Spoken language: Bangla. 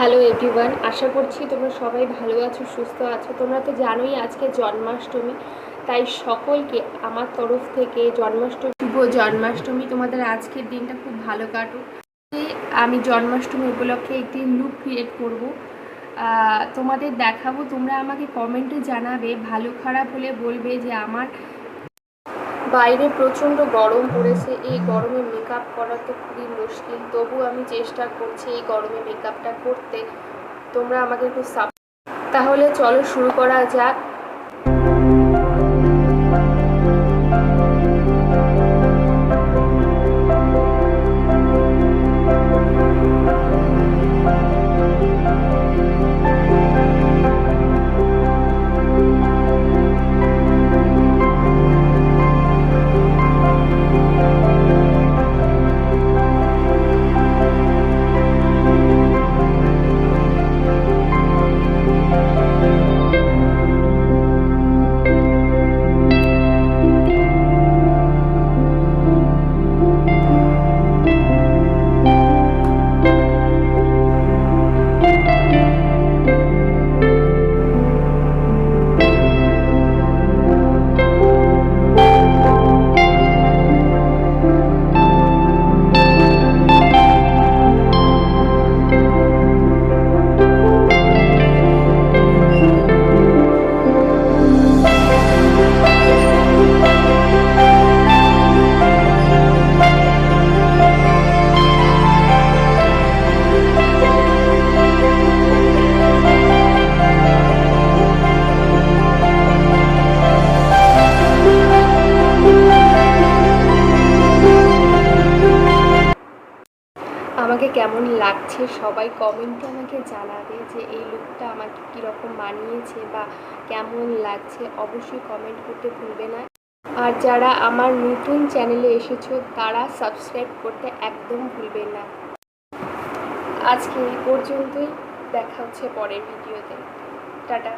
হ্যালো এভরিওয়ান, আশা করছি তোমরা সবাই ভালো আছো, সুস্থ আছো। তোমরা তো জানোই আজকে জন্মাষ্টমী, তাই সকলকে আমার তরফ থেকে শুভ জন্মাষ্টমী। তোমাদের আজকের দিনটা খুব ভালো কাটুক। আমি জন্মাষ্টমী উপলক্ষে একটি লুক ক্রিয়েট করব, তোমাদের দেখাবো। তোমরা আমাকে কমেন্টে জানাবে, ভালো খারাপ হলে বলবে যে আমার বাইরে প্রচণ্ড গরম পড়েছে, এই গরমে মেকআপ করা তো খুবই মুশকিল, তবু আমি চেষ্টা করছি এই গরমে মেকআপটা করতে। তোমরা আমাকে একটু তাহলে চলো শুরু করা যাক। আমাকে কেমন লাগছে সবাই কমেন্টে আমাকে জানাবে যে এই লুকটা আমাকে কীরকম মানিয়েছে বা কেমন লাগছে, অবশ্যই কমেন্ট করতে ভুলবে না। আর যারা আমার নতুন চ্যানেলে এসেছো তারা সাবস্ক্রাইব করতে একদম ভুলবে না। আজকে এই পর্যন্তই, দেখা হচ্ছে পরের ভিডিওতে। টাটা।